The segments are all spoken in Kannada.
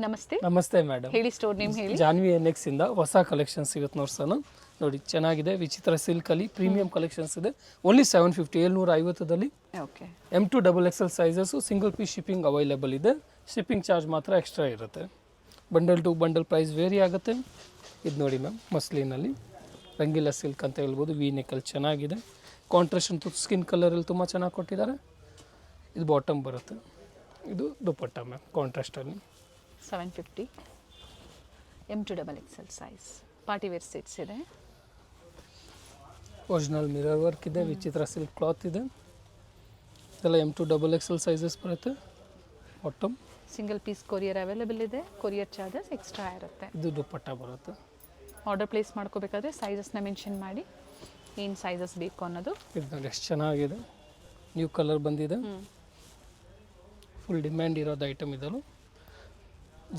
ನಮಸ್ತೆ ನಮಸ್ತೆ ಮೇಡಮ್. ಹೇಳಿ, ಸ್ಟೋರ್ ನೇಮ್ ಹೇಳಿ. ಜಾನ್ವಿ ಎನ್ಎಕ್ಸ್ ಇಂದ ಹೊಸ ಕಲೆಕ್ಷನ್ ಸಿಗುತ್ತೆ ನೋಡಿ ಸರ್. ನೋಡಿ ಚೆನ್ನಾಗಿದೆ, ವಿಚಿತ್ರ ಸಿಲ್ಕ್ ಅಲ್ಲಿ ಪ್ರೀಮಿಯಂ ಕಲೆಕ್ಷನ್ಸ್ ಇದೆ. ಓನ್ಲಿ 750 750ದಲ್ಲಿ. Okay. M2 XXL sizes, single piece shipping available ಇದೆ. ಶಿಪ್ಪಿಂಗ್ ಚಾರ್ಜ್ ಮಾತ್ರ ಎಕ್ಸ್ಟ್ರಾ ಇರುತ್ತೆ. Bundle to bundle price vary ಆಗುತ್ತೆ. ಇದು ನೋಡಿ ಮ್ಯಾಮ್, ಮಸ್ಲಿನಲ್ಲಿ ರಂಗಿಲ್ಲ ಸಿಲ್ಕ್ ಅಂತ ಹೇಳ್ಬೋದು. ವಿ ನೆಕ್ಕಲ್ಲಿ ಚೆನ್ನಾಗಿದೆ. ಕಾಂಟ್ರಾಸ್ಟ್ ಅಂತೂ ಸ್ಕಿನ್ ಕಲರಲ್ಲಿ ತುಂಬ ಚೆನ್ನಾಗಿ ಕೊಟ್ಟಿದ್ದಾರೆ. ಇದು ಬಾಟಮ್ ಬರುತ್ತೆ. ಇದು ದುಪಟ್ಟ ಮ್ಯಾಮ್, ಕಾಂಟ್ರಾಸ್ಟಲ್ಲಿ 750 M2 XXL size party wear sets ಇದೆ. ಒರಿಜಿನಲ್ ಮಿರರ್ ವರ್ಕ್ ಇದೆ, ವಿಚಿತ್ರ ಸಿಲ್ಕ್ ಕ್ಲಾತ್ ಇದೆ. ಇದೆಲ್ಲ M2 XXL ಸೈಜಸ್ ಬರುತ್ತೆ. Bottom single piece courier available ಇದೆ. ಕೊರಿಯರ್ ಚಾರ್ಜಸ್ ಎಕ್ಸ್ಟ್ರಾ ಇರುತ್ತೆ. ಇದು ದುಪಟ್ಟ ಬರುತ್ತೆ. ಆರ್ಡರ್ ಪ್ಲೇಸ್ ಮಾಡ್ಕೋಬೇಕಾದ್ರೆ ಸೈಜಸ್ನ ಮೆನ್ಷನ್ ಮಾಡಿ ಏನು ಸೈಜಸ್ ಬೇಕು ಅನ್ನೋದು. ಇದು ನೋಡಿ ಎಷ್ಟು ಚೆನ್ನಾಗಿದೆ, ನ್ಯೂ ಕಲರ್ ಬಂದಿದೆ. ಫುಲ್ ಡಿಮ್ಯಾಂಡ್ ಇರೋದು ಐಟಮ್ ಇದನ್ನು.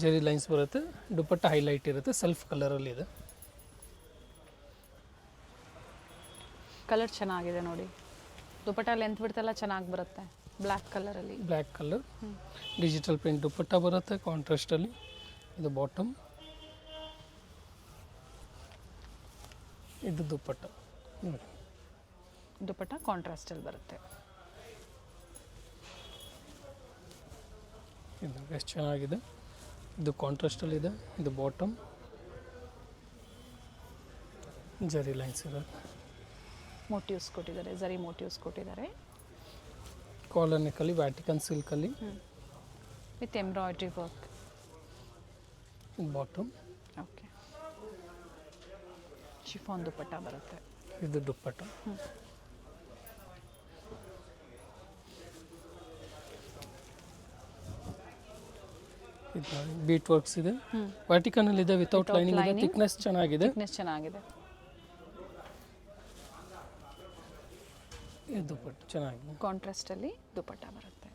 ಜೆರಿ ಲೈನ್ಸ್ ಬರುತ್ತೆ, ದುಪಟ್ಟ ಹೈಲೈಟ್ ಇರುತ್ತೆ, ಸೆಲ್ಫ್ ಕಲರಲ್ಲಿ ಇದೆ. ಕಲರ್ ಚೆನ್ನಾಗಿದೆ ನೋಡಿ. ದುಪಟ್ಟ ಲೆಂತ್ ಬಿಡ್ತೆಲ್ಲ ಚೆನ್ನಾಗಿ ಬರುತ್ತೆ. ಬ್ಲ್ಯಾಕ್ ಕಲರಲ್ಲಿ, black colour digital print dupatta ಬರುತ್ತೆ ಕಾಂಟ್ರಾಸ್ಟಲ್ಲಿ. ಇದು ಬಾಟಮ್, ಇದು ದುಪಟ್ಟ ನೋಡಿ. ದುಪಟ್ಟ ಕಾಂಟ್ರಾಸ್ಟಲ್ಲಿ ಬರುತ್ತೆ. ಇದು ಎಷ್ಟು ಚೆನ್ನಾಗಿದೆ. ಇದು ಕಾಂಟ್ರಾಸ್ಟಲ್ಲಿದೆ. ಇದು ಬಾಟಮ್, ಜರಿ ಲೈನ್ಸ್ ಇರುತ್ತೆ. ಮೋಟಿವ್ಸ್ ಕೊಟ್ಟಿದ್ದಾರೆ, ಜರಿ ಮೋಟಿವ್ಸ್ ಕೊಟ್ಟಿದ್ದಾರೆ. ಕಾಲರ್ ನೆಕ್ಕಲ್ಲಿ ವ್ಯಾಟಿಕನ್ ಸಿಲ್ಕಲ್ಲಿ with embroidery work. Bottom, okay. Chiffon dupatta ಬರುತ್ತೆ. ಇದು ದುಪ್ಪಟ್ಟ. ಇದು ಬೀಟ್ ವರ್ಕ್ಸ್ ಇದೆ. ವ್ಯಾಟಿಕನ್ ಅಲ್ಲಿ ಇದೆ, ವಿತೌಟ್ ಲೈನಿಂಗ್ ಇದೆ. ಥಿಕ್ನೆಸ್ ಚೆನ್ನಾಗಿದೆ. ಚೆನ್ನಾಗಿದೆ. ಇದು ದುಪ್ಪಟ್ಟ ಚೆನ್ನಾಗಿದೆ. ಕಾಂಟ್ರಾಸ್ಟ್ ಅಲ್ಲಿ ದುಪಟ್ಟ ಬರುತ್ತೆ.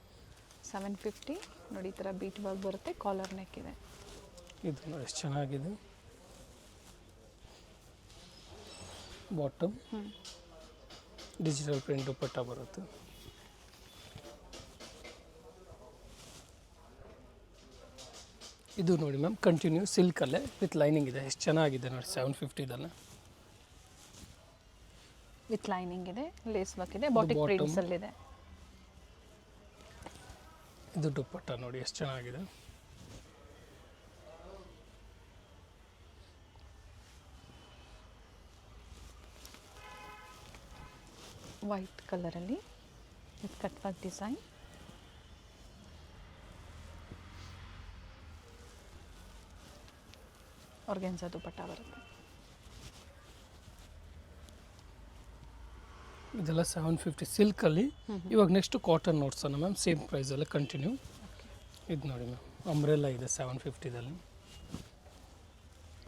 750 ನೋಡಿ. ಈ ಥರ ಬೀಟ್ ವರ್ಕ್ ಬರುತ್ತೆ. ಕಾಲರ್ ನೆಕ್ ಇದೆ. ಇದು ಎಷ್ಟು ಚೆನ್ನಾಗಿದೆ. ಬಾಟಮ್ ಡಿಜಿಟಲ್ ಪ್ರಿಂಟ್ ದುಪಟ್ಟ ಬರುತ್ತೆ. ಇದು ನೋಡಿ ಮ್ಯಾಮ್, ಕಂಟಿನ್ಯೂ ಸಿಲ್ಕಲ್ಲೇ ವಿತ್ ಲೈನಿಂಗ್ ಇದೆ. ಎಷ್ಟು ಚೆನ್ನಾಗಿದೆ ನೋಡಿ. 750ದಲ್ಲೇ ವಿತ್ ಲೈನಿಂಗ್ ಇದೆ, ಲೇಸ್ ವರ್ಕ್ ಇದೆ, ಬಾಟಿಕ್ ಪ್ರಿಂಟ್ಸ್ ಅಲ್ಲಿ ಇದೆ. ಇದು ದುಪಟ್ಟ ನೋಡಿ ಎಷ್ಟು ಚೆನ್ನಾಗಿದೆ. ವೈಟ್ ಕಲರಲ್ಲಿ with cut work design. Organza dupatta ಬರುತ್ತೆ. ಇದೆಲ್ಲ 750 ಸಿಲ್ಕಲ್ಲಿ. ಇವಾಗ ನೆಕ್ಸ್ಟ್ ಕಾಟನ್ ನೋಡ್ಸೋಣ ಮ್ಯಾಮ್, ಸೇಮ್ ಪ್ರೈಸಲ್ಲೇ ಕಂಟಿನ್ಯೂ. ಇದು ನೋಡಿ ಮ್ಯಾಮ್, ಅಂಬ್ರೆಲ್ಲ ಇದೆ 750ದಲ್ಲಿ.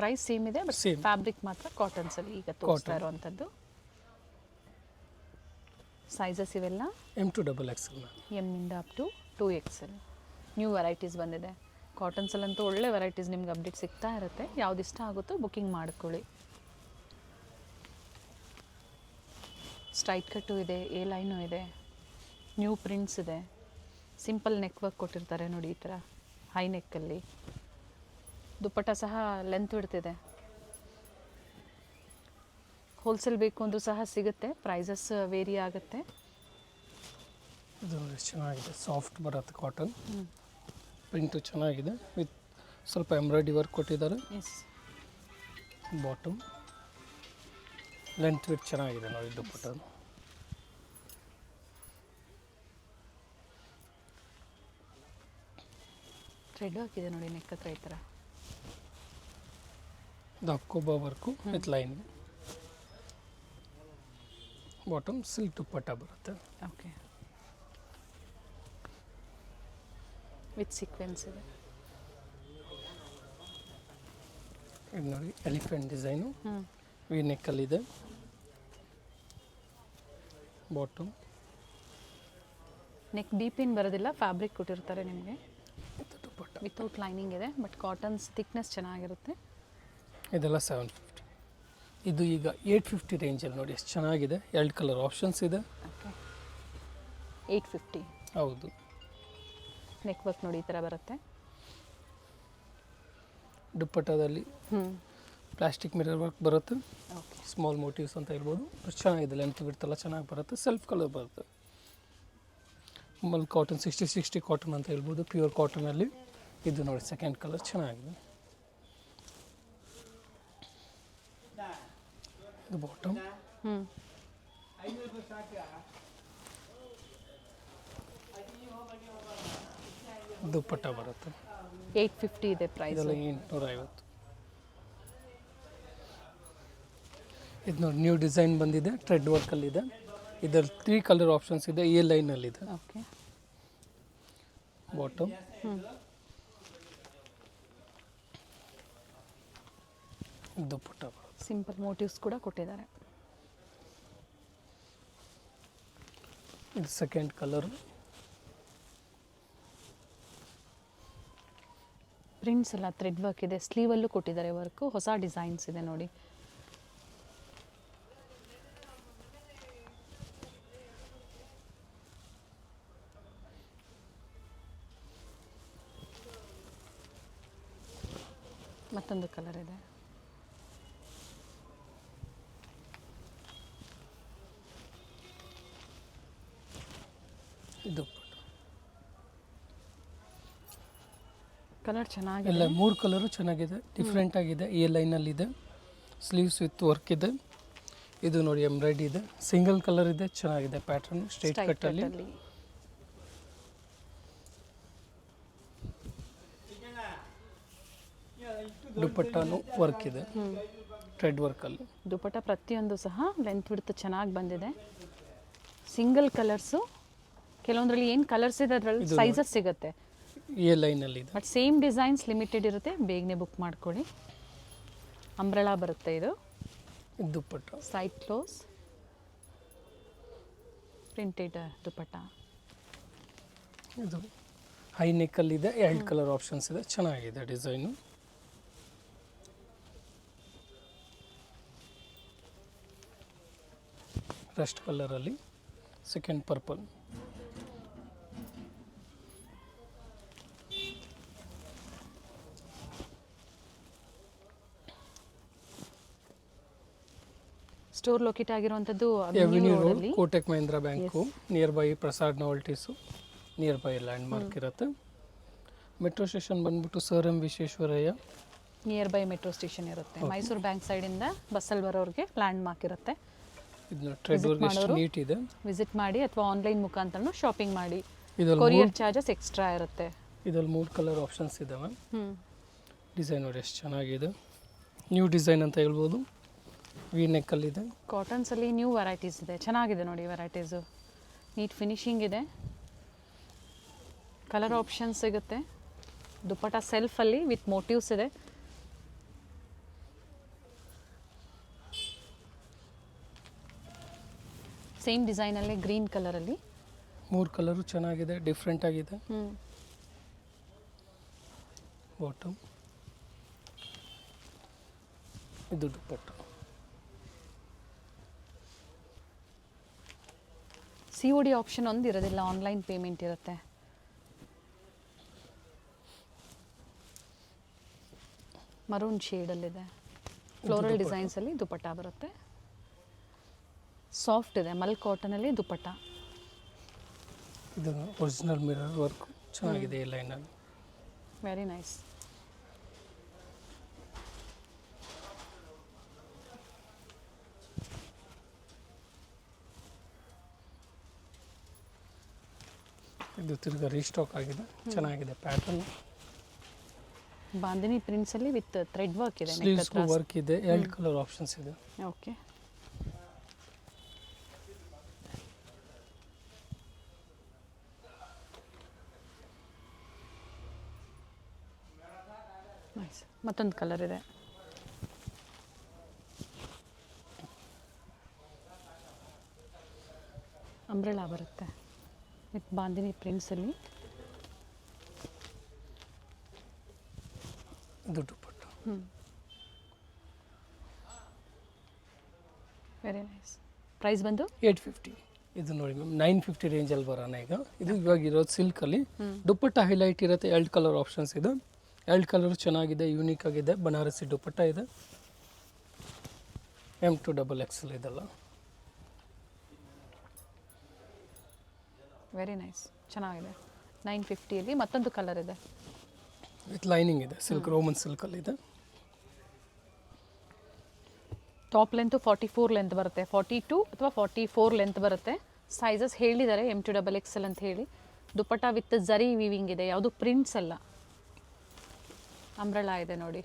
ಪ್ರೈಸ್ ಸೇಮ್ ಇದೆ, ಬಟ್ Same. ಫ್ಯಾಬ್ರಿಕ್ ಮಾತ್ರ ಕಾಟನ್ಸಲ್ಲಿ ಈಗ ತೋರಿಸ್ತಾ ಇರುವಂಥದ್ದು. ಸೈಜಸ್ ಇವೆಲ್ಲ M2 XXL ಮ್ಯಾಮ್. ಎಮ್ ಇಂದ up to 2XL. New varieties ಬಂದಿದೆ. ಕಾಟನ್ಸಲ್ಲಂತೂ ಒಳ್ಳೆ ವೆರೈಟೀಸ್ ನಿಮ್ಗೆ ಅಪ್ಡೇಟ್ ಸಿಗ್ತಾ ಇರುತ್ತೆ. ಯಾವ್ದು ಇಷ್ಟ ಆಗುತ್ತೋ ಬುಕ್ಕಿಂಗ್ ಮಾಡ್ಕೊಳ್ಳಿ. ಸ್ಟ್ರೈಟ್ ಕಟ್ಟು ಇದೆ, ಎ ಲೈನು ಇದೆ, ನ್ಯೂ ಪ್ರಿಂಟ್ಸ್ ಇದೆ. ಸಿಂಪಲ್ ನೆಕ್ ವರ್ಕ್ ಕೊಟ್ಟಿರ್ತಾರೆ ನೋಡಿ, ಈ ಥರ ಹೈ ನೆಕ್ಕಲ್ಲಿ. ದುಪಟ್ಟ ಸಹ ಲೆಂತ್ ಬಿಡ್ತಿದೆ. ಹೋಲ್ಸೇಲ್ ಬೇಕು ಅಂದರೂ ಸಹ ಸಿಗುತ್ತೆ. ಪ್ರೈಸಸ್ ವೇರಿ ಆಗುತ್ತೆ. ಇದು ಎಷ್ಟು ಚೆನ್ನಾಗಿದೆ, ಸಾಫ್ಟ್ ಬರುತ್ತೆ ಕಾಟನ್. ಪ್ರಿಂಟು ಚೆನ್ನಾಗಿದೆ, ವಿತ್ ಸ್ವಲ್ಪ ಎಂಬ್ರಾಯ್ಡ್ರಿ ವರ್ಕ್ ಕೊಟ್ಟಿದ್ದಾರೆ. ಎಸ್. ಬಾಟಮ್ ಲೆಂತ್ ವಿತ್ ಚೆನ್ನಾಗಿದೆ ನೋಡಿ ದುಪಟ್ಟ. ಥ್ರೆಡ್ ಹಾಕಿದೆ ನೋಡಿ ನೆಕ್ ಹತ್ರ ಈ ಥರ. ಇದು ಅಕ್ಕೋಬಾ work with line. Bottom silk dupatta ಬರುತ್ತೆ. ಓಕೆ. ವಿತ್ ಸೀಕ್ವೆನ್ಸ್ ಇದೆ. ಇದು ನೋಡಿ ಎಲಿಫೆಂಟ್ ಡಿಸೈನು, ವಿ ನೆಕ್ಕಲ್ಲಿದೆ. ಬಾಟಮ್ ನೆಕ್ ಡೀಪ್ ಏನು ಬರೋದಿಲ್ಲ, ಫ್ಯಾಬ್ರಿಕ್ ಕೊಟ್ಟಿರ್ತಾರೆ ನಿಮಗೆ. ದುಪಟ್ಟ ವಿತೌಟ್ ಲೈನಿಂಗ್ ಇದೆ, ಬಟ್ ಕಾಟನ್ಸ್ ಥಿಕ್ನೆಸ್ ಚೆನ್ನಾಗಿರುತ್ತೆ. ಇದೆಲ್ಲ 750. ಇದು ಈಗ 850 ರೇಂಜಲ್ಲಿ ನೋಡಿ ಎಷ್ಟು ಚೆನ್ನಾಗಿದೆ. 2 ಕಲರ್ ಆಪ್ಷನ್ಸ್ ಇದೆ. ಓಕೆ. 850. ಹೌದು. ನೆಕ್ ವರ್ಕ್ ನೋಡಿ ಈ ಥರ ಬರುತ್ತೆ. ದುಪ್ಪಟ್ಟದಲ್ಲಿ ಪ್ಲಾಸ್ಟಿಕ್ ಮಿರರ್ ವರ್ಕ್ ಬರುತ್ತೆ, ಓಕೆ. ಸ್ಮಾಲ್ ಮೋಟಿವ್ಸ್ ಅಂತ ಹೇಳ್ಬೋದು. ಚೆನ್ನಾಗಿದೆ, ಲೆಂತ್ ಬಿಡ್ತಲ್ಲ ಚೆನ್ನಾಗಿ ಬರುತ್ತೆ, ಸೆಲ್ಫ್ ಕಲರ್ ಬರುತ್ತೆ. ಮಲ್ ಕಾಟನ್ 60 ಕಾಟನ್ ಅಂತ ಹೇಳ್ಬೋದು, ಪ್ಯೂರ್ ಕಾಟನಲ್ಲಿ. ಇದು ನೋಡಿ ಸೆಕೆಂಡ್ ಕಲರ್ ಚೆನ್ನಾಗಿದೆ. ಇದು ಬಾಟಮ್, ದುಪ್ಪಟ್ಟ ಬರುತ್ತೆ. 850 ಇದೆ ಪ್ರೈಸ್. ಇದೆಲ್ಲ 850. ಇದು ನೋಡಿ ನ್ಯೂ ಡಿಸೈನ್ ಬಂದಿದೆ, ಥ್ರೆಡ್ ವರ್ಕಲ್ಲಿದೆ. ಇದರಲ್ಲಿ 3 ಕಲರ್ ಆಪ್ಷನ್ಸ್ ಇದೆ, ಎ ಲೈನಲ್ಲಿದೆ. ಓಕೆ. ಬಾಟಮ್, ದುಪ್ಪಟ್ಟ ಬರುತ್ತೆ. ಸಿಂಪಲ್ ಮೋಟಿವ್ಸ್ ಕೂಡ ಕೊಟ್ಟಿದ್ದಾರೆ. ಇದು ಸೆಕೆಂಡ್ ಕಲರ್. ಪ್ರಿಂಟ್ಸ್ ಎಲ್ಲ ಥ್ರೆಡ್ ವರ್ಕ್ ಇದೆ, ಸ್ಲೀವಲ್ಲೂ ಕೊಟ್ಟಿದ್ದಾರೆ ವರ್ಕು, ಹೊಸ ಡಿಸೈನ್ಸ್ ಇದೆ ನೋಡಿ. ಮತ್ತೊಂದು ಕಲರ್ ಇದೆ. ಇದು ಕಲರ್ ಚೆನ್ನಾಗಿದೆ. ಎಲ್ಲ 3 ಕಲರು ಚೆನ್ನಾಗಿದೆ, ಡಿಫ್ರೆಂಟ್ ಆಗಿದೆ. ಎ ಲೈನಲ್ಲಿದೆ, ಸ್ಲೀವ್ಸ್ ವಿತ್ ವರ್ಕ್ ಇದೆ. ಇದು ನೋಡಿ ಎಂಬ್ರಾಯ್ಡ್ರಿ ಇದೆ, ಸಿಂಗಲ್ ಕಲರ್ ಇದೆ, ಚೆನ್ನಾಗಿದೆ ಪ್ಯಾಟರ್ನ್, ಸ್ಟ್ರೈಟ್ ಕಟ್ಟಲ್ಲಿ. ದುಪ್ಪಟ್ಟನು ವರ್ಕ್ ಇದೆ, ಥ್ರೆಡ್ ವರ್ಕಲ್ಲಿ. ದುಪ್ಪಟ್ಟ ಪ್ರತಿಯೊಂದು ಸಹ ಲೆಂತ್ ವಿಡ್ತ್ ಚೆನ್ನಾಗಿ ಬಂದಿದೆ. ಸಿಂಗಲ್ ಕಲರ್ಸು, ಕೆಲವೊಂದರಲ್ಲಿ ಏನು ಕಲರ್ಸ್ ಇದೆ ಅದರಲ್ಲಿ ಸೈಜಸ್ ಸಿಗುತ್ತೆ. ಎ ಲೈನಲ್ಲಿ ಇದೆ, ಬಟ್ ಸೇಮ್ ಡಿಸೈನ್ಸ್ ಲಿಮಿಟೆಡ್ ಇರುತ್ತೆ, ಬೇಗನೆ ಬುಕ್ ಮಾಡ್ಕೊಳ್ಳಿ. ಅಂಬ್ರೆಲಾ ಬರುತ್ತೆ ಇದು. Dupatta side close, printed dupatta. ಇದು ಹೈ ನೆಕ್ಕಲ್ಲಿದೆ, 2 ಕಲರ್ ಆಪ್ಷನ್ಸ್ ಇದೆ, ಚೆನ್ನಾಗಿದೆ ಡಿಸೈನು. ರಸ್ಟ್ ಕಲರಲ್ಲಿ, ಸೆಕೆಂಡ್ ಪರ್ಪಲ್. ಸ್ಟೋರ್ ಲೊಕೇಟ್ ಆಗಿರುವಂಥದ್ದು Avenue Road, Kotak Mahindra bank, near by Prasad novelties, near by landmark ಇರುತ್ತೆ. ಮೆಟ್ರೋ ಸ್ಟೇಷನ್ ಬಂದ್ಬಿಟ್ಟು Sir M Visvesvaraya, near by metro station ಇರುತ್ತೆ. ಮೈಸೂರು ಬ್ಯಾಂಕ್ ಸೈಡಿಂದ ಬಸ್ಸಲ್ಲಿ ಬರೋರಿಗೆ ಲ್ಯಾಂಡ್ ಮಾರ್ಕ್ ಇರುತ್ತೆ. ಇದನ್ನ ಥ್ರೆಡ್ ವರ್ಕ್ ಎಷ್ಟು ನೀಟ್ ಇದೆ. ವಿಸಿಟ್ ಮಾಡಿ ಅಥವಾ ಆನ್ಲೈನ್ ಮುಖಾಂತರನೂ ಶಾಪಿಂಗ್ ಮಾಡಿ. ಇದರಲ್ಲಿ ಕೊರಿಯರ್ ಚಾರ್ಜಸ್ ಎಕ್ಸ್ಟ್ರಾ ಇರುತ್ತೆ. ಇದರಲ್ಲಿ 3 ಕಲರ್ ಆಪ್ಷನ್ಸ್ ಇದಾವೆ. ಡಿಸೈನ್ ನೋಡಿ ಎಷ್ಟು ಚೆನ್ನಾಗಿದೆ, ನ್ಯೂ ಡಿಸೈನ್ ಅಂತ ಹೇಳ್ಬೋದು. ವಿ ನೆಕ್ಕಲ್ಲಿದೆ. ಕಾಟನ್ಸಲ್ಲಿ ನ್ಯೂ ವೆರೈಟೀಸ್ ಇದೆ, ಚೆನ್ನಾಗಿದೆ ನೋಡಿ ವೆರೈಟೀಸು. ನೀಟ್ ಫಿನಿಶಿಂಗ್ ಇದೆ, ಕಲರ್ ಆಪ್ಷನ್ಸ್ ಸಿಗುತ್ತೆ. ದುಪ್ಪಟ್ಟ ಸೆಲ್ಫಲ್ಲಿ ವಿತ್ ಮೋಟಿವ್ಸ್ ಇದೆ. ಸೇಮ್ ಡಿಸೈನಲ್ಲೇ ಗ್ರೀನ್ ಕಲರಲ್ಲಿ 3 ಕಲರು ಚೆನ್ನಾಗಿದೆ, ಡಿಫ್ರೆಂಟ್ ಆಗಿದೆ. ಬಾಟಮ್, ಇದು ದುಪ್ಪಟ್ಟ. COD ಆಪ್ಷನ್ ಒಂದು ಇರೋದಿಲ್ಲ, ಆನ್ಲೈನ್ ಪೇಮೆಂಟ್ ಇರುತ್ತೆ. ಮರೂನ್ ಶೇಡಲ್ಲಿದೆ, ಫ್ಲೋರಲ್ ಡಿಸೈನ್ಸಲ್ಲಿ ದುಪ್ಪಟ್ಟ ಬರುತ್ತೆ. ಸಾಫ್ಟ್ ಇದೆ, ಮಲ್ ಕಾಟನಲ್ಲಿ ದುಪ್ಪಟ್ಟ. ಇದು ಒರಿಜಿನಲ್ ಮಿರರ್ ವರ್ಕ್ ಚೆನ್ನಾಗಿದೆ ಈ ಲೈನಲ್ಲಿ. Very nice. ಇದು ತಿರ್ಗಾ ರೀಸ್ಟಾಕ್ ಆಗಿದೆ, ಚೆನ್ನಾಗಿದೆ ಪ್ಯಾಟರ್ನ್. ಬಾಂದಿನಿ ಪ್ರಿಂಟ್ಸಲ್ಲಿ ವಿತ್ ಥ್ರೆಡ್ ವರ್ಕ್ ಇದೆ. ಸ್ಲೀವ್ಸ್ಗೂ ವರ್ಕ್ ಇದೆ, 2 ಕಲರ್ ಆಪ್ಷನ್ಸ್ ಇದೆ. ಓಕೆ. ನೈಸ್. ಮತ್ತೊಂದು ಕಲರ್ ಇದೆ. ಅಂಬ್ರೆಲಾ ಬರುತ್ತೆ ವಿತ್ ಬಾಂದಿನಿ ಪ್ರಿಂಟ್ಸಲ್ಲಿ. ಇದು ದುಪ್ಪಟ್ಟ. Very nice. ಪ್ರೈಸ್ ಬಂದು 850. ಇದು ನೋಡಿ ಮ್ಯಾಮ್ 950 ರೇಂಜಲ್ಲಿ ಬರೋಣ ಈಗ. ಇದು ಇವಾಗ ಇರೋದು ಸಿಲ್ಕಲ್ಲಿ. ದುಪ್ಪಟ್ಟ ಹೈಲೈಟ್ ಇರುತ್ತೆ, 2 ಕಲರ್ ಆಪ್ಷನ್ಸ್ ಇದೆ. ಎರಡು ಕಲರ್ ಚೆನ್ನಾಗಿದೆ, ಯೂನಿಕ್ ಆಗಿದೆ. ಬನಾರಸಿ ದುಪಟ್ಟ ಇದೆ. M2XXL ಇದೆಲ್ಲ. ವೆರಿ ನೈಸ್, ಚೆನ್ನಾಗಿದೆ. 950ಯಲ್ಲಿ ಮತ್ತೊಂದು ಕಲರ್ ಇದೆ, ವಿತ್ ಲೈನಿಂಗ್ ಇದೆ, ಸಿಲ್ಕ್ ರೋಮನ್ ಸಿಲ್ಕಲ್ಲಿ ಇದೆ. ಟಾಪ್ ಲೆಂತು 44 ಲೆಂತ್ ಬರುತ್ತೆ, 42 ಅಥವಾ 44 ಲೆಂತ್ ಬರುತ್ತೆ. ಸೈಜಸ್ ಹೇಳಿದ್ದಾರೆ M2XXL ಅಂತ ಹೇಳಿ. ದುಪಟ್ಟ ವಿತ್ ಜರಿ ವೀವಿಂಗ್ ಇದೆ, ಯಾವುದು ಪ್ರಿಂಟ್ಸ್ ಅಲ್ಲ. ಅಂಬ್ರೆಲಾ ಇದೆ ನೋಡಿ,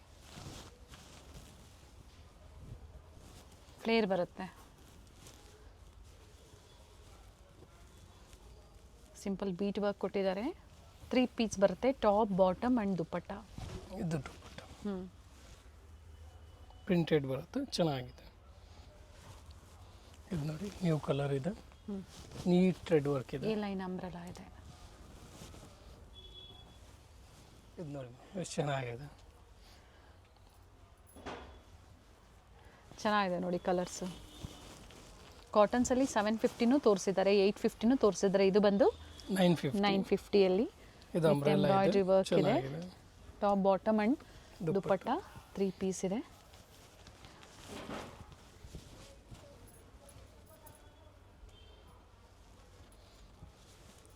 ಫ್ಲೇರ್ ಬರುತ್ತೆ. ಸಿಂಪಲ್ ಬೀಟ್ ವರ್ಕ್ ಕೊಟ್ಟಿದ್ದಾರೆ. 3 ಪೀಸ್ ಬರುತ್ತೆ, ಟಾಪ್ ಬಾಟಮ್ ಆ್ಯಂಡ್ ದುಪಟ್ಟ. ಇದು ದುಪಟ್ಟ ಪ್ರಿಂಟೆಡ್ ಬರುತ್ತೆ, ಚೆನ್ನಾಗಿದೆ. ಇದು ನೋಡಿ ನ್ಯೂ ಕಲರ್ ಇದೆ, ನೀಟ್ ಥ್ರೆಡ್ ವರ್ಕ್ ಇದೆ. ಎ ಲೈನ್ ಅಂಬ್ರೆಲಾ ಇದೆ. ಇದು ನೋಡಿ ಎಷ್ಟು ಚೆನ್ನಾಗಿದೆ. ಚೆನ್ನಾಗಿದೆ ನೋಡಿ ಕಲರ್ಸು. ಕಾಟನ್ಸಲ್ಲಿ 750ನೂ ತೋರಿಸಿದ್ದಾರೆ, 850ನೂ ತೋರಿಸಿದ್ದಾರೆ. ಇದು ಬಂದು 950ಯಲ್ಲಿ ಇದು ಅಂಬ್ರೆಲಾ ಎಂಬ್ರಾಯ್ಡ್ರಿ ಇದೆ, ವರ್ಕ್ ಇದೆ. ಚೆನ್ನಾಗಿದೆ. Top bottom and dupatta 3 piece ಇದೆ.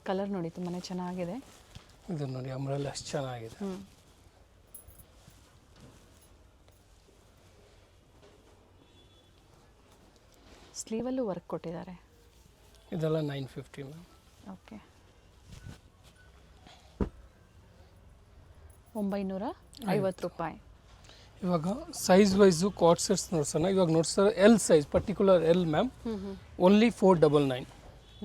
ಕಲರ್ ನೋಡಿ ತುಂಬಾ ಚೆನ್ನಾಗಿದೆ. ಇದು ನೋಡಿ ಅಂಬ್ರೆಲಾ ಎಷ್ಟು ಚೆನ್ನಾಗಿದೆ. ಸ್ಲೀವಲ್ಲೂ ವರ್ಕ್ ಕೊಟ್ಟಿದ್ದಾರೆ. ಇದೆಲ್ಲ 950 ಮ್ಯಾಮ್. ಓಕೆ, 950 ರೂಪಾಯಿ. ಇವಾಗ ಸೈಜ್ ವೈಸು ಕಾಟ್ ಸೆಟ್ಸ್ ನೋಡ್ಸೋಣ. ಇವಾಗ ನೋಡ್ಸೋಣ L size, particular L ma'am, only 499.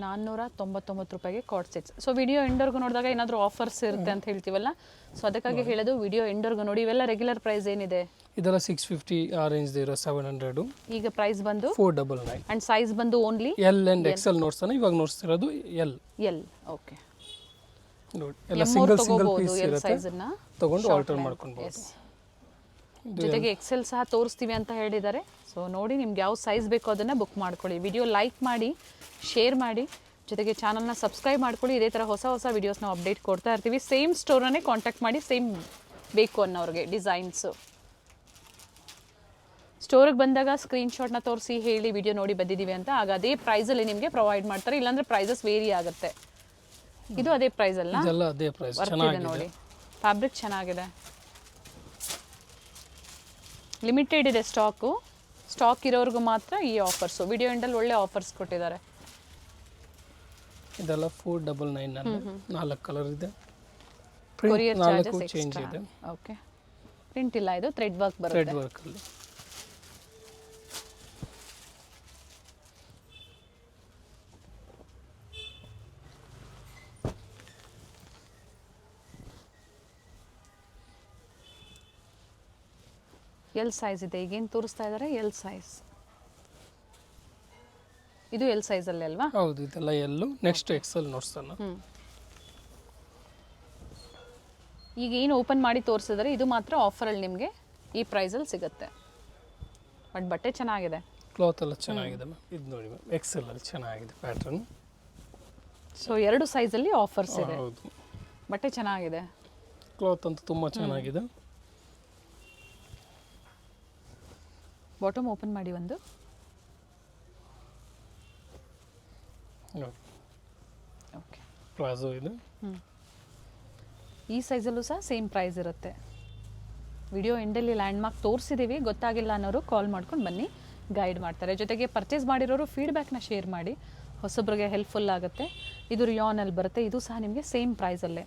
499 ರೂಪಾಯಿಗೆ ಕಾರ್ಡ್ ಸೆಟ್ಸ್. ಸೊ ವಿಡಿಯೋ ಎಂಡರ್ಗೂ ನೋಡಿದಾಗ ಏನಾದರೂ ಆಫರ್ಸ್ ಇರುತ್ತೆ ಅಂತ ಹೇಳ್ತೀವಲ್ಲ, ಸೊ ಅದಕ್ಕಾಗಿ ಹೇಳೋದು ವಿಡಿಯೋ ಎಂಡರ್ಗೂ ನೋಡಿ. ಇವೆಲ್ಲ ರೆಗ್ಯುಲರ್ ಪ್ರೈಸ್ ಏನಿದೆ? ಇದೆಲ್ಲ 650, ಆ ರೇಂಜ್ ಇರೋ 700. ಈಗ ಪ್ರೈಸ್ ಬಂದು 499 ಅಂಡ್ ಸೈಜ್ ಬಂದು ಓನ್ಲಿ ಎಲ್ ಅಂಡ್ ಎಕ್ಸೆಲ್ ನೋಡ್ಸೋಣ. ಇವಾಗ ನೋಡ್ತಿರೋದು ಎಲ್. ಓಕೆ, ನೋಡಿ ಎಲ್ಲ ಸಿಂಗಲ್ ಪೀಸ್ ಎಲ್ ಇರುತ್ತೆ, ಸೈಜನ್ನ ತಗೊಂಡು ಆಲ್ಟರ್ ಮಾಡ್ಕೊಳ್ಬಹುದು. ಜೊತೆಗೆ ಎಕ್ಸೆಲ್ ಸಹ ತೋರಿಸ್ತೀವಿ ಅಂತ ಹೇಳಿದ್ದಾರೆ. ಸೊ ನೋಡಿ, ನಿಮ್ಗೆ ಯಾವ ಸೈಜ್ ಬೇಕೋ ಅದನ್ನು ಬುಕ್ ಮಾಡ್ಕೊಳ್ಳಿ. ವಿಡಿಯೋ ಲೈಕ್ ಮಾಡಿ, ಶೇರ್ ಮಾಡಿ, ಜೊತೆಗೆ ಚಾನಲ್ನ ಸಬ್ಸ್ಕ್ರೈಬ್ ಮಾಡ್ಕೊಳ್ಳಿ. ಇದೇ ಥರ ಹೊಸ ಹೊಸ ವೀಡಿಯೋಸ್ ನಾವು ಅಪ್ಡೇಟ್ ಕೊಡ್ತಾ ಇರ್ತೀವಿ. ಸೇಮ್ ಸ್ಟೋರನ್ನೇ ಕಾಂಟ್ಯಾಕ್ಟ್ ಮಾಡಿ, ಸೇಮ್ ಬೇಕು ಅನ್ನೋರಿಗೆ ಡಿಸೈನ್ಸು. ಸ್ಟೋರಿಗೆ ಬಂದಾಗ ಸ್ಕ್ರೀನ್ಶಾಟ್ನ ತೋರಿಸಿ ಹೇಳಿ ವಿಡಿಯೋ ನೋಡಿ ಬಂದಿದ್ದೀವಿ ಅಂತ, ಆಗ ಅದೇ ಪ್ರೈಸಲ್ಲಿ ನಿಮಗೆ ಪ್ರೊವೈಡ್ ಮಾಡ್ತಾರೆ. ಇಲ್ಲಾಂದರೆ ಪ್ರೈಸಸ್ ವೇರಿ ಆಗುತ್ತೆ. ಇದು ಅದೇ ಪ್ರೈಸ್ ಅಲ್ಲ, ಇದೆಲ್ಲ ಅದೇ ಪ್ರೈಸ್. ಚೆನ್ನಾಗಿದೆ ನೋಡಿ, ಫ್ಯಾಬ್ರಿಕ್ ಚೆನ್ನಾಗಿದೆ. ಲಿಮಿಟೆಡ್ ಇದೆ ಸ್ಟಾಕು. ಸ್ಟಾಕ್ ಇರೋರ್ಗೂ ಮಾತ್ರ ಈ ಆಫರ್ಸು. ವಿಡಿಯೋ ಎಂಡಲ್ಲಿ ಒಳ್ಳೆ ಆಫರ್ಸ್ ಕೊಟ್ಟಿದ್ದಾರೆ. ಇದೆಲ್ಲ 499 ನಲ್ಲಿ 4 ಕಲರ್ ಇದೆ. ಕೊರಿಯರ್ ಚಾರ್ಜಸ್ ಚೇಂಜ್ ಇದೆ. ಓಕೆ, ಪ್ರಿಂಟ್ ಇಲ್ಲ, ಇದು ಥ್ರೆಡ್ ವರ್ಕ್ ಥ್ರೆಡ್ ಬರುತ್ತೆ. ವರ್ಕ್ ಅಲ್ಲಿ. ಎಲ್ ಸೈಜ್ ಇದೆ. ಈಗೇನು ತೋರಿಸ್ತಾ ಇದ್ದಾರೆ ಎಲ್ ಸೈಜ್. ಇದು ಎಲ್ ಸೈಜಲ್ಲಿ ಅಲ್ವಾ? ಹೌದು, ಇದೆಲ್ಲ ಎಲ್ಲು. ನೆಕ್ಸ್ಟ್ ಎಕ್ಸೆಲ್ ನೋಡ್ಸೋಣ. ಈಗ ಏನು ಓಪನ್ ಮಾಡಿ ತೋರಿಸಿದ್ರೆ ಇದು ಮಾತ್ರ ಆಫರಲ್ಲಿ ನಿಮಗೆ ಈ ಪ್ರೈಸಲ್ಲಿ ಸಿಗುತ್ತೆ. ಬಟ್ ಬಟ್ಟೆ ಚೆನ್ನಾಗಿದೆ, ಕ್ಲಾತ್ ಎಲ್ಲ ಚೆನ್ನಾಗಿದೆ ಮ್ಯಾಮ್. ಇದು ನೋಡಿ ಮ್ಯಾಮ್, ಎಕ್ಸೆಲ್ ಅಲ್ಲಿ ಚೆನ್ನಾಗಿದೆ ಪ್ಯಾಟರ್ನ್. ಸೊ 2 ಸೈಜಲ್ಲಿ ಆಫರ್ಸ್ ಇದೆ. ಹೌದು, ಬಟ್ಟೆ ಚೆನ್ನಾಗಿದೆ. ಕ್ಲಾತ್ ಅಂತೂ ತುಂಬ ಚೆನ್ನಾಗಿದೆ. ಬಾಟಮ್ ಓಪನ್ ಮಾಡಿ ಒಂದು. ಓಕೆ, ಪ್ಲಾಜೋ ಇದೆ. ಈ ಸೈಜಲ್ಲೂ ಸಹ ಸೇಮ್ ಪ್ರೈಸ್ ಇರುತ್ತೆ. ವಿಡಿಯೋ ಎಂಡಲ್ಲಿ ಲ್ಯಾಂಡ್ ಮಾರ್ಕ್ ತೋರಿಸಿದ್ದೀವಿ, ಗೊತ್ತಾಗಿಲ್ಲ ಅನ್ನೋರು ಕಾಲ್ ಮಾಡ್ಕೊಂಡು ಬನ್ನಿ, ಗೈಡ್ ಮಾಡ್ತಾರೆ. ಜೊತೆಗೆ ಪರ್ಚೇಸ್ ಮಾಡಿರೋರು ಫೀಡ್ಬ್ಯಾಕ್ನ ಶೇರ್ ಮಾಡಿ, ಹೊಸಬ್ರಿಗೆ ಹೆಲ್ಪ್ಫುಲ್ ಆಗುತ್ತೆ. ಇದು ರಿಯಾನಲ್ಲಿ ಬರುತ್ತೆ. ಇದು ಸಹ ನಿಮಗೆ ಸೇಮ್ ಪ್ರೈಸಲ್ಲೇ,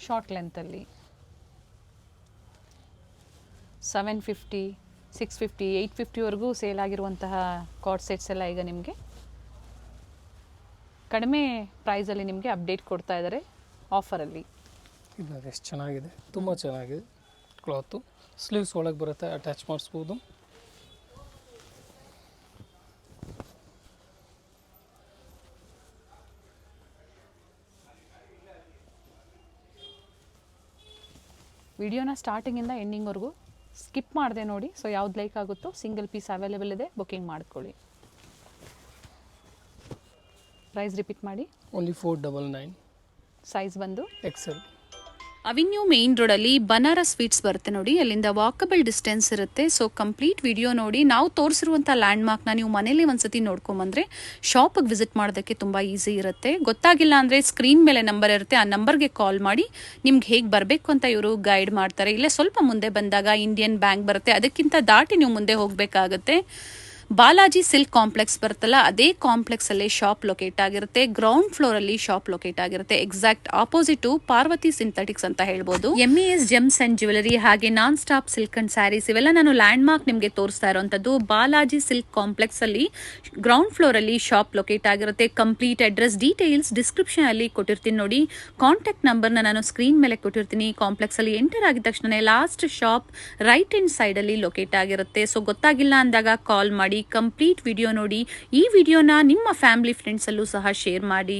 ಶಾರ್ಟ್ ಲೆಂತಲ್ಲಿ 750, 650, 850ವರೆಗೂ ಸೇಲ್ ಆಗಿರುವಂತಹ ಕಾರ್ಡ್ ಸೆಟ್ಸ್ ಎಲ್ಲ ಈಗ ನಿಮಗೆ ಕಡಿಮೆ ಪ್ರೈಸಲ್ಲಿ ನಿಮಗೆ ಅಪ್ಡೇಟ್ ಕೊಡ್ತಾ ಇದ್ದಾರೆ ಆಫರಲ್ಲಿ. ಇದು ಎಷ್ಟು ಚೆನ್ನಾಗಿದೆ, ತುಂಬ ಚೆನ್ನಾಗಿದೆ ಕ್ಲಾತು. ಸ್ಲೀವ್ಸ್ ಒಳಗೆ ಬರುತ್ತೆ, ಅಟ್ಯಾಚ್ ಮಾಡಿಸ್ಬೋದು. ವಿಡಿಯೋನ ಸ್ಟಾರ್ಟಿಂಗಿಂದ ಎಂಡಿಂಗ್ವರೆಗೂ ಸ್ಕಿಪ್ ಮಾಡಿದೆ ನೋಡಿ. ಸೊ ಯಾವ್ದು ಲೈಕ್ ಆಗುತ್ತೋ ಸಿಂಗಲ್ ಪೀಸ್ ಅವೈಲೇಬಲ್ ಇದೆ, ಬುಕ್ಕಿಂಗ್ ಮಾಡ್ಕೊಳ್ಳಿ. ಪ್ರೈಸ್ ರಿಪೀಟ್ ಮಾಡಿ. ಓನ್ಲಿ 499. ಸೈಜ್ ಬಂದು ಎಕ್ಸೆಲ್. ಅವಿನ್ಯೂ ಮೇನ್ ರೋಡಲ್ಲಿ ಬನಾರಸ್ ಸ್ವೀಟ್ಸ್ ಬರುತ್ತೆ ನೋಡಿ, ಅಲ್ಲಿಂದ ವಾಕಬಲ್ ಡಿಸ್ಟೆನ್ಸ್ ಇರುತ್ತೆ. ಸೊ ಕಂಪ್ಲೀಟ್ ವಿಡಿಯೋ ನೋಡಿ. ನಾವು ತೋರಿಸಿರುವಂಥ ಲ್ಯಾಂಡ್ಮಾರ್ಕ್ನ ನೀವು ಮನೇಲಿ ಒಂದ್ಸತಿ ನೋಡ್ಕೊಂಬಂದರೆ ಶಾಪಿಗೆ ವಿಸಿಟ್ ಮಾಡೋದಕ್ಕೆ ತುಂಬ ಈಸಿ ಇರುತ್ತೆ. ಗೊತ್ತಾಗಿಲ್ಲ ಅಂದರೆ ಸ್ಕ್ರೀನ್ ಮೇಲೆ ನಂಬರ್ ಇರುತ್ತೆ, ಆ ನಂಬರ್ಗೆ ಕಾಲ್ ಮಾಡಿ ನಿಮ್ಗೆ ಹೇಗೆ ಬರಬೇಕು ಅಂತ ಇವರು ಗೈಡ್ ಮಾಡ್ತಾರೆ. ಇಲ್ಲೇ ಸ್ವಲ್ಪ ಮುಂದೆ ಬಂದಾಗ ಇಂಡಿಯನ್ ಬ್ಯಾಂಕ್ ಬರುತ್ತೆ, ಅದಕ್ಕಿಂತ ದಾಟಿ ನೀವು ಮುಂದೆ ಹೋಗಬೇಕಾಗುತ್ತೆ. ಬಾಲಾಜಿ ಸಿಲ್ಕ್ ಕಾಂಪ್ಲೆಕ್ಸ್ ಬರುತ್ತಲ್ಲ, ಅದೇ ಕಾಂಪ್ಲೆಕ್ಸ್ ಅಲ್ಲಿ ಶಾಪ್ ಲೊಕೇಟ್ ಆಗಿರುತ್ತೆ. ಗ್ರೌಂಡ್ ಫ್ಲೋರ್ ಅಲ್ಲಿ ಶಾಪ್ ಲೊಕೇಟ್ ಆಗಿರುತ್ತೆ. ಎಕ್ಸಾಕ್ಟ್ ಆಪೋಸಿಟ್ ಪಾರ್ವತಿ ಸಿಂಥೆಟಿಕ್ಸ್ ಅಂತ ಹೇಳ್ಬೋದು. MES ಜೆಮ್ಸ್ ಅಂಡ್ ಜ್ಯುವೆಲರಿ ಹಾಗೆ non stop silk and saris ಇವೆಲ್ಲ ನಾನು ಲ್ಯಾಂಡ್ ಮಾರ್ಕ್ ನಿಮಗೆ ತೋರಿಸ್ತಾ ಇರುವಂತದ್ದು. ಬಾಲಾಜಿ ಸಿಲ್ಕ್ ಕಾಂಪ್ಲೆಕ್ಸ್ ಅಲ್ಲಿ ಗ್ರೌಂಡ್ ಫ್ಲೋರ್ ಅಲ್ಲಿ ಶಾಪ್ ಲೊಕೇಟ್ ಆಗಿರುತ್ತೆ. ಕಂಪ್ಲೀಟ್ ಅಡ್ರೆಸ್ ಡೀಟೇಲ್ಸ್ ಡಿಸ್ಕ್ರಿಪ್ಷನ್ ಅಲ್ಲಿ ಕೊಟ್ಟಿರ್ತೀನಿ ನೋಡಿ. ಕಾಂಟ್ಯಾಕ್ಟ್ ನಂಬರ್ನ ನಾನು ಸ್ಕ್ರೀನ್ ಮೇಲೆ ಕೊಟ್ಟಿರ್ತೀನಿ. ಕಾಂಪ್ಲೆಕ್ಸ್ ಅಲ್ಲಿ ಎಂಟರ್ ಆಗಿದ ತಕ್ಷಣ last shop right hand side ಅಲ್ಲಿ ಲೊಕೇಟ್ ಆಗಿರುತ್ತೆ. ಸೊ ಗೊತ್ತಾಗಿಲ್ಲ ಅಂದಾಗ ಕಾಲ್ ಮಾಡಿ, ಕಂಪ್ಲೀಟ್ ವಿಡಿಯೋ ನೋಡಿ. ಈ ವಿಡಿಯೋನ ನಿಮ್ಮ ಫ್ಯಾಮಿಲಿ ಫ್ರೆಂಡ್ಸ್ ಅಲ್ಲೂ ಸಹ ಶೇರ್ ಮಾಡಿ.